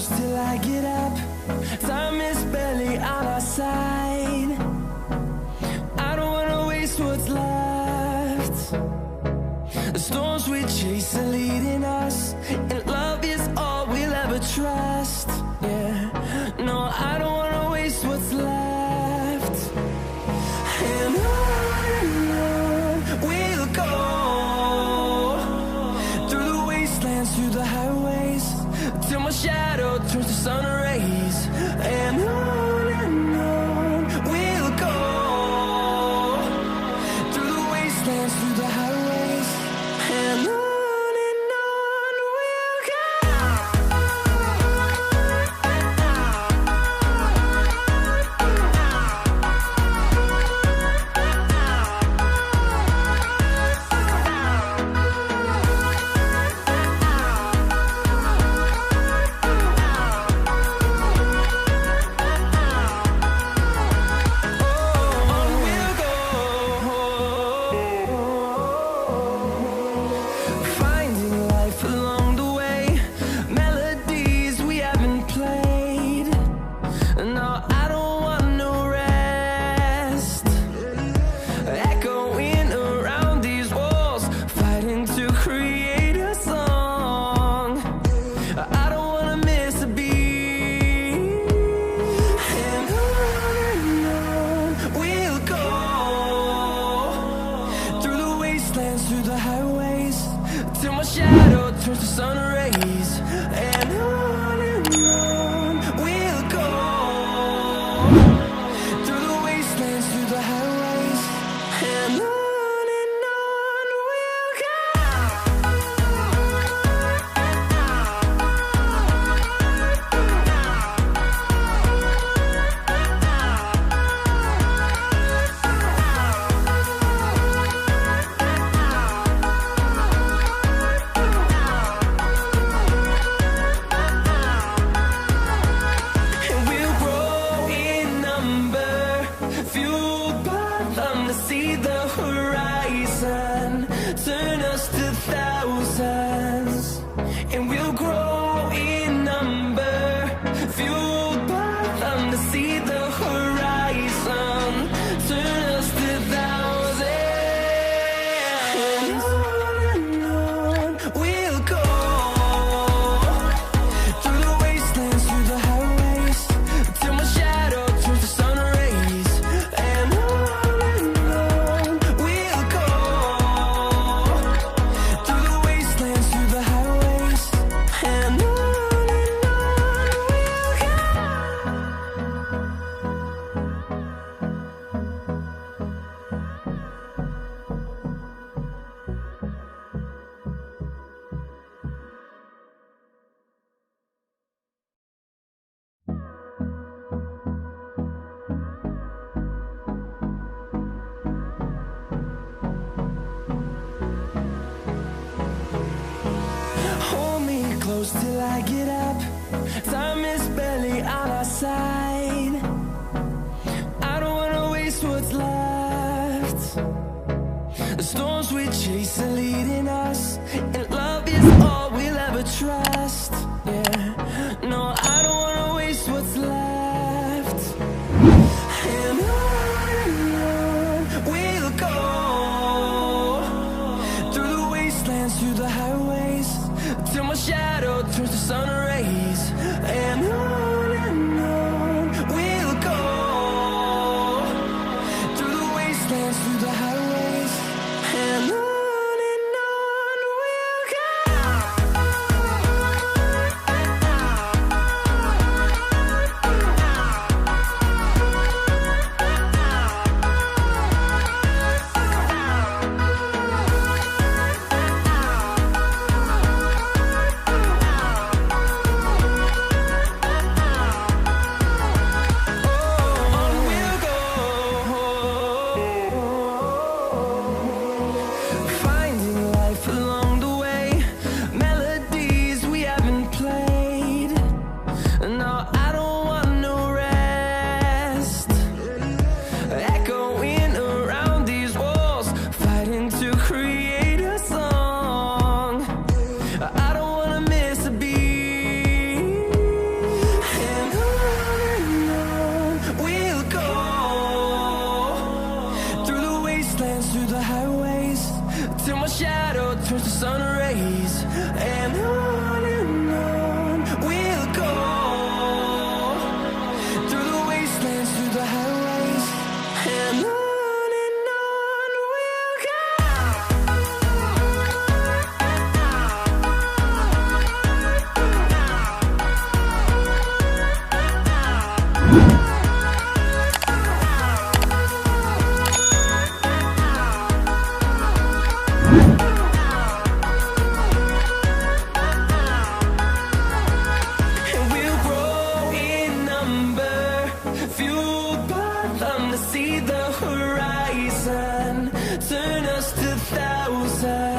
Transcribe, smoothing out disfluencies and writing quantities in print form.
close till I get up. Time is barely on our side. I don't wanna waste what's left. The storms we chase are leading us, and love is all we'll ever trust. Yeah, no, I don't wanna waste what's left. And on we'll go, through the wastelands, through the highways, till my shadow turns to sun rays. And on we'll go, through the wastelands, through the highways, and on we'll go. Through the highways, till my shadow turns to sun rays. And on we'll go, through the wastelands, through the highways, and on we'll go. See the horizon, turn us to thousands, and we'll grow in number, fueled by them. To see the horizon, turn us to thousands, and on we'll go, through the wastelands, through the highways, till my shadow turns to sun rays. And close till I get up. Time is barely on our side. I don't wanna waste what's left. The storms we chase are leading us, and love is all we'll ever trust. Yeah, no, I don't wanna waste what's left. And on we'll go, through the wastelands, through the highways, till my shadow turns to sun rays. And on we'll go, through the wastelands, through the highways, and on we'll go. sun rays, and on we'll go, through the wastelands, through the highways, and on we'll go. And we'll grow in number, fueled by them to see the horizon, turn us to thousands.